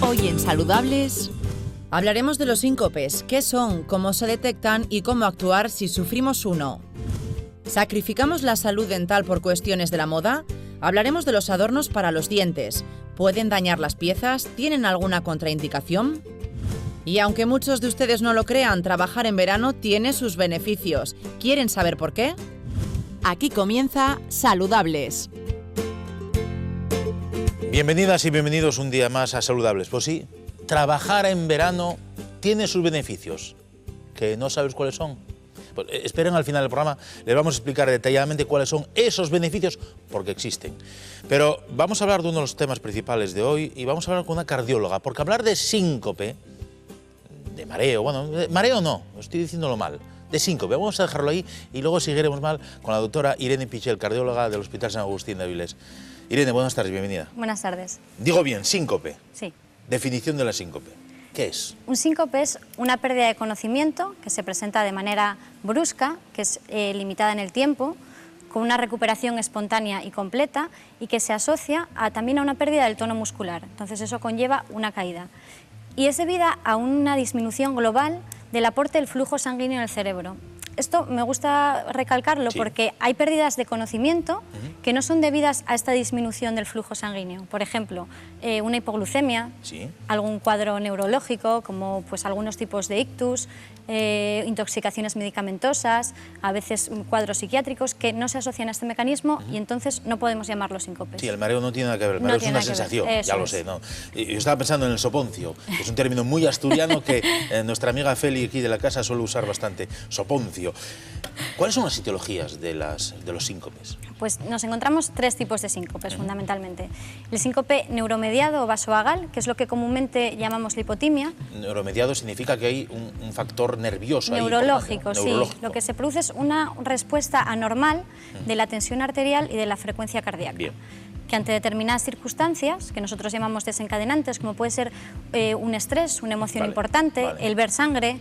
Hoy en Saludables hablaremos de los síncopes, qué son, cómo se detectan y cómo actuar si sufrimos uno. ¿Sacrificamos la salud dental por cuestiones de la moda? Hablaremos de los adornos para los dientes. ¿Pueden dañar las piezas? ¿Tienen alguna contraindicación? Y aunque muchos de ustedes no lo crean, trabajar en verano tiene sus beneficios. ¿Quieren saber por qué? Aquí comienza Saludables. Bienvenidas y bienvenidos un día más a Saludables. Pues sí, trabajar en verano tiene sus beneficios. ¿Que no sabes cuáles son? Pues esperen al final del programa, les vamos a explicar detalladamente cuáles son esos beneficios, porque existen. Pero vamos a hablar de uno de los temas principales de hoy y vamos a hablar con una cardióloga, porque hablar de síncope, de mareo, bueno, de mareo no, estoy diciéndolo mal, de síncope, vamos a dejarlo ahí y luego seguiremos mal con la doctora Irene Pichel, cardióloga del Hospital San Agustín de Avilés. Irene, buenas tardes, bienvenida. Buenas tardes. Digo bien, síncope. Sí. Definición de la síncope. ¿Qué es? Un síncope es una pérdida de conocimiento que se presenta de manera brusca, que es limitada en el tiempo, con una recuperación espontánea y completa y que se asocia también a una pérdida del tono muscular. Entonces eso conlleva una caída. Y es debida a una disminución global del aporte del flujo sanguíneo en el cerebro. Esto me gusta recalcarlo porque hay pérdidas de conocimiento que no son debidas a esta disminución del flujo sanguíneo. Por ejemplo, una hipoglucemia, algún cuadro neurológico, como pues, algunos tipos de ictus, intoxicaciones medicamentosas, a veces cuadros psiquiátricos que no se asocian a este mecanismo y entonces no podemos llamarlos síncopes. Sí, el mareo no tiene nada que ver, el mareo es una sensación, ya lo sé. ¿No? Yo estaba pensando en el soponcio, que es un término muy asturiano que nuestra amiga Feli aquí de la casa suele usar bastante, soponcio. ¿Cuáles son las etiologías de los síncopes? Pues nos encontramos tres tipos de síncopes, fundamentalmente. El síncope neuromediado o vasovagal, que es lo que comúnmente llamamos lipotimia. Neuromediado significa que hay un factor nervioso neurológico, ahí, sí. Neurológico. Lo que se produce es una respuesta anormal de la tensión arterial y de la frecuencia cardíaca. Bien. Que ante determinadas circunstancias, que nosotros llamamos desencadenantes, como puede ser un estrés, una emoción importante, el ver sangre,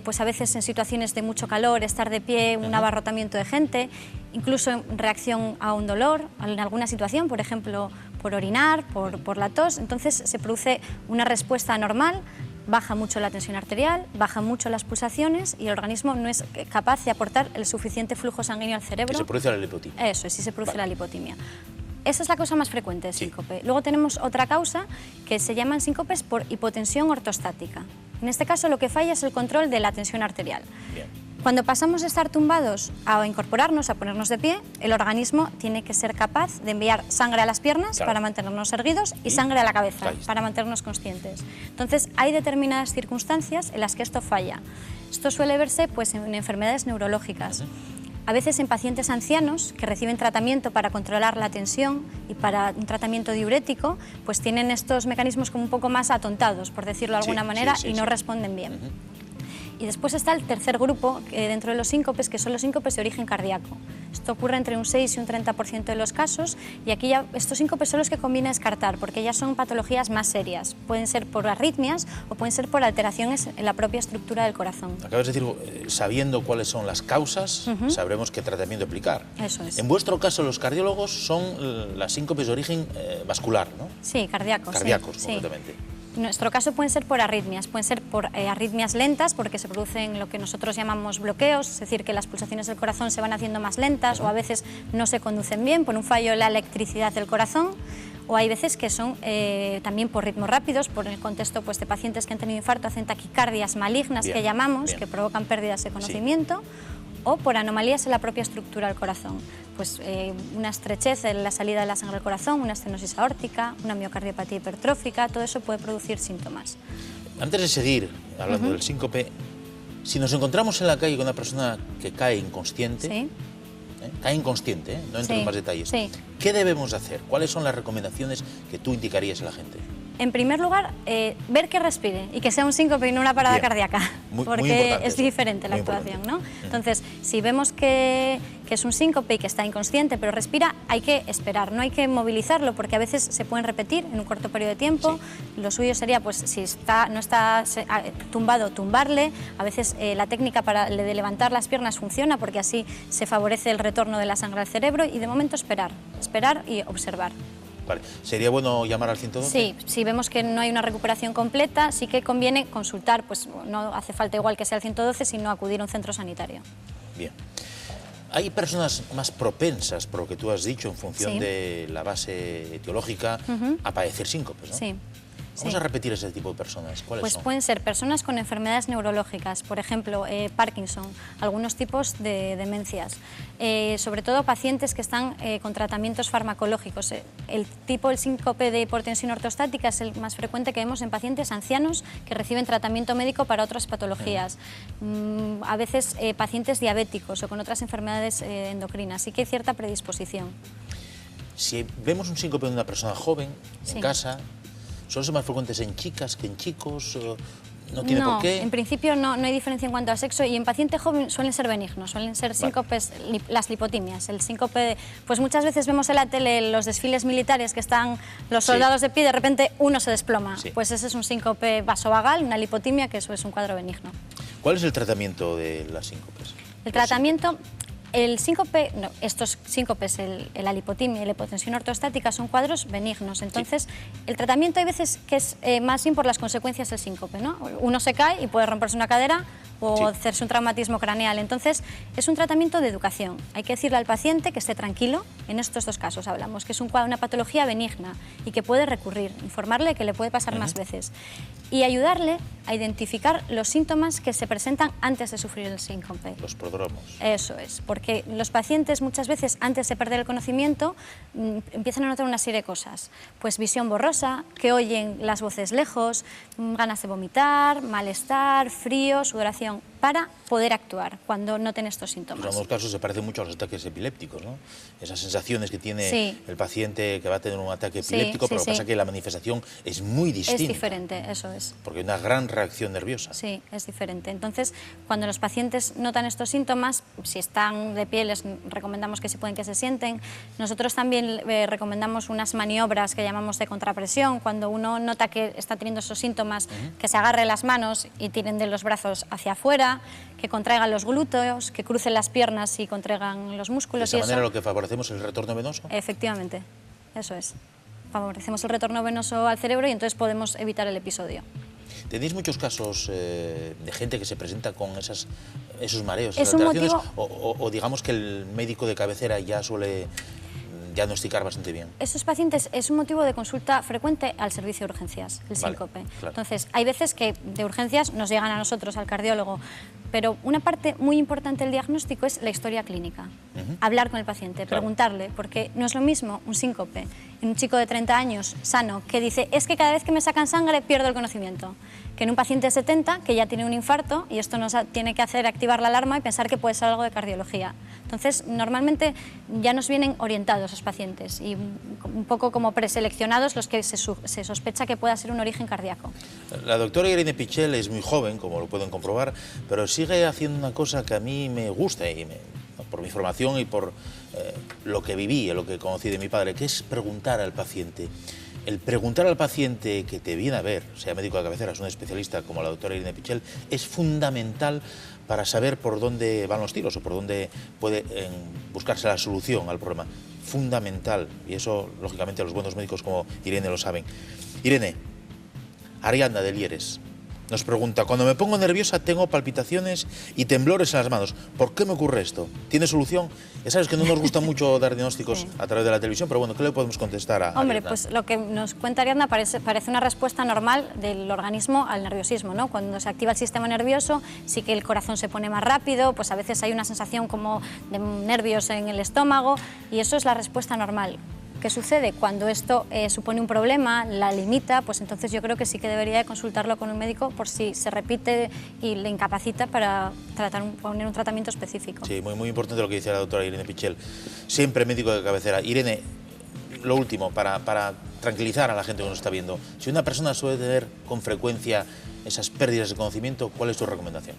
pues a veces en situaciones de mucho calor, estar de pie, un abarrotamiento de gente, incluso en reacción a un dolor, en alguna situación, por ejemplo, por orinar, por la tos, entonces se produce una respuesta anormal, baja mucho la tensión arterial, baja mucho las pulsaciones y el organismo no es capaz de aportar el suficiente flujo sanguíneo al cerebro. Que se produce la lipotimia. Eso, sí se produce la lipotimia. Esa es la causa más frecuente de síncope. Luego tenemos otra causa que se llaman síncopes por hipotensión ortostática. En este caso lo que falla es el control de la tensión arterial. Bien. Cuando pasamos de estar tumbados a incorporarnos, a ponernos de pie, el organismo tiene que ser capaz de enviar sangre a las piernas para mantenernos erguidos y sangre a la cabeza para mantenernos conscientes. Entonces hay determinadas circunstancias en las que esto falla. Esto suele verse pues, en enfermedades neurológicas. A veces en pacientes ancianos que reciben tratamiento para controlar la tensión y para un tratamiento diurético, pues tienen estos mecanismos como un poco más atontados, por decirlo de alguna manera, y no responden bien. Y después está el tercer grupo dentro de los síncopes, que son los síncopes de origen cardíaco. Esto ocurre entre un 6 y un 30% de los casos y aquí ya estos síncopes son los que conviene descartar porque ya son patologías más serias. Pueden ser por arritmias o pueden ser por alteraciones en la propia estructura del corazón. Acabas de decir, sabiendo cuáles son las causas, sabremos qué tratamiento aplicar. Eso es. En vuestro caso, los cardiólogos son las síncopes de origen vascular, ¿no? Sí, cardíacos. Cardíacos, sí. concretamente. En nuestro caso pueden ser por arritmias, pueden ser por arritmias lentas porque se producen lo que nosotros llamamos bloqueos, es decir, que las pulsaciones del corazón se van haciendo más lentas o a veces no se conducen bien por un fallo en la electricidad del corazón, o hay veces que son también por ritmos rápidos, por el contexto pues, de pacientes que han tenido infarto, hacen taquicardias malignas que llamamos, que provocan pérdidas de conocimiento, o por anomalías en la propia estructura del corazón. Pues una estrechez en la salida de la sangre del corazón, una estenosis aórtica, una miocardiopatía hipertrófica, todo eso puede producir síntomas. Antes de seguir hablando del síncope, si nos encontramos en la calle con una persona que cae inconsciente, cae inconsciente, no entro en más detalles, ¿qué debemos hacer? ¿Cuáles son las recomendaciones que tú indicarías a la gente? En primer lugar, ver que respire y que sea un síncope y no una parada cardíaca, porque es diferente la actuación, ¿no? Entonces, si vemos que es un síncope y que está inconsciente pero respira, hay que esperar, no hay que movilizarlo porque a veces se pueden repetir en un corto periodo de tiempo. Lo suyo sería, pues, si no está tumbado, tumbarle. A veces la técnica de levantar las piernas funciona porque así se favorece el retorno de la sangre al cerebro y de momento esperar y observar. Vale. ¿Sería bueno llamar al 112? Sí, si vemos que no hay una recuperación completa, sí que conviene consultar, pues no hace falta igual que sea el 112, sino acudir a un centro sanitario. Bien. ¿Hay personas más propensas, por lo que tú has dicho, en función de la base etiológica, a padecer síncopes, ¿no? Sí. Vamos a repetir ese tipo de personas. ¿Cuáles son? Pueden ser personas con enfermedades neurológicas, por ejemplo, Parkinson, algunos tipos de demencias, sobre todo pacientes que están con tratamientos farmacológicos. El síncope de hipotensión ortostática es el más frecuente que vemos en pacientes ancianos que reciben tratamiento médico para otras patologías. A veces pacientes diabéticos o con otras enfermedades endocrinas. Sí que hay cierta predisposición. Si vemos un síncope de una persona joven, en casa, ¿son más frecuentes en chicas que en chicos? ¿No tiene por qué? En principio no hay diferencia en cuanto a sexo y en paciente joven suelen ser benignos, suelen ser síncopes, las lipotimias. El síncope, pues muchas veces vemos en la tele los desfiles militares que están los soldados de pie y de repente uno se desploma. Pues ese es un síncope vasovagal, una lipotimia, que eso es un cuadro benigno. ¿Cuál es el tratamiento de las síncopes? El tratamiento... El síncope, estos síncopes, la lipotimia y la hipotensión ortostática son cuadros benignos, entonces el tratamiento hay veces que es más bien por las consecuencias del síncope, ¿no? Uno se cae y puede romperse una cadera o hacerse un traumatismo craneal, entonces es un tratamiento de educación. Hay que decirle al paciente que esté tranquilo, en estos dos casos hablamos, que es una patología benigna y que puede recurrir, informarle que le puede pasar más veces y ayudarle a identificar los síntomas que se presentan antes de sufrir el síncope. Los prodromos. Eso es, porque los pacientes muchas veces antes de perder el conocimiento empiezan a notar una serie de cosas, pues visión borrosa, que oyen las voces lejos, ganas de vomitar, malestar, frío, sudoración, para poder actuar cuando noten estos síntomas. En algunos casos se parece mucho a los ataques epilépticos, ¿no? Esas sensaciones que tiene el paciente que va a tener un ataque epiléptico, pero lo que pasa es que la manifestación es muy distinta. Es diferente, eso es. Porque hay una gran reacción nerviosa. Sí, es diferente. Entonces, cuando los pacientes notan estos síntomas, si están de pie, les recomendamos que se sienten. Nosotros también recomendamos unas maniobras que llamamos de contrapresión. Cuando uno nota que está teniendo esos síntomas, que se agarre las manos y tiren de los brazos hacia afuera, que contraigan los glúteos, que crucen las piernas y contraigan los músculos. ¿De esa manera lo que favorecemos es el retorno venoso? Efectivamente, eso es. Favorecemos el retorno venoso al cerebro y entonces podemos evitar el episodio. ¿Tenéis muchos casos de gente que se presenta con esos mareos, esas esas alteraciones? O digamos que el médico de cabecera ya suele diagnosticar bastante bien? Esos pacientes es un motivo de consulta frecuente al servicio de urgencias, el síncope. Claro. Entonces, hay veces que de urgencias nos llegan a nosotros, al cardiólogo, pero una parte muy importante del diagnóstico es la historia clínica. Hablar con el paciente, preguntarle, porque no es lo mismo un síncope en un chico de 30 años sano que dice es que cada vez que me sacan sangre pierdo el conocimiento, que en un paciente de 70 que ya tiene un infarto y esto nos tiene que hacer activar la alarma y pensar que puede ser algo de cardiología. Entonces, normalmente ya nos vienen orientados los pacientes y un poco como preseleccionados los que se sospecha que pueda ser un origen cardíaco. La doctora Irene Pichel es muy joven, como lo pueden comprobar, pero sigue haciendo una cosa que a mí me gusta y por mi formación y por lo que viví, lo que conocí de mi padre, que es preguntar al paciente. El preguntar al paciente que te viene a ver, sea médico de cabecera, es un especialista como la doctora Irene Pichel, es fundamental para saber por dónde van los tiros o por dónde puede buscarse la solución al problema. Fundamental, y eso, lógicamente, los buenos médicos como Irene lo saben. Irene, Ariadna de Lieres nos pregunta, cuando me pongo nerviosa tengo palpitaciones y temblores en las manos. ¿Por qué me ocurre esto? ¿Tiene solución? Ya sabes que no nos gusta mucho dar diagnósticos a través de la televisión, pero bueno, ¿qué le podemos contestar a Hombre, Ariadna? pues lo que nos cuenta Ariadna parece una respuesta normal del organismo al nerviosismo, ¿no? Cuando se activa el sistema nervioso, sí que el corazón se pone más rápido, pues a veces hay una sensación como de nervios en el estómago y eso es la respuesta normal. ¿Qué sucede? Cuando esto supone un problema, la limita, pues entonces yo creo que sí que debería de consultarlo con un médico por si se repite y le incapacita para poner un tratamiento específico. Sí, muy importante lo que dice la doctora Irene Pichel, siempre médico de cabecera. Irene, lo último, para tranquilizar a la gente que nos está viendo, si una persona suele tener con frecuencia esas pérdidas de conocimiento, ¿cuál es tu recomendación?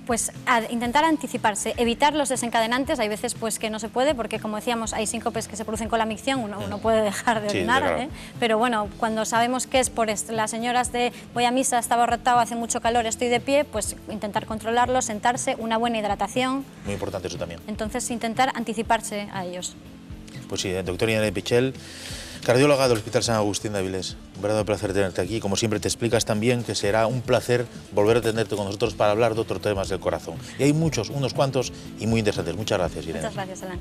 Pues intentar anticiparse, evitar los desencadenantes. Hay veces pues que no se puede porque, como decíamos, hay síncopes que se producen con la micción, uno puede dejar de orinar, claro. Pero bueno, cuando sabemos que es por las señoras de voy a misa, estaba abortado, hace mucho calor, estoy de pie, pues intentar controlarlo, sentarse, una buena hidratación. Muy importante eso también. Entonces intentar anticiparse a ellos. Pues sí, doctora Irene Pichel, cardióloga del Hospital San Agustín de Avilés. Un verdadero placer tenerte aquí. Como siempre te explicas también que será un placer volver a tenerte con nosotros para hablar de otros temas del corazón. Y hay muchos, unos cuantos y muy interesantes. Muchas gracias, Irene. Muchas gracias, Alan.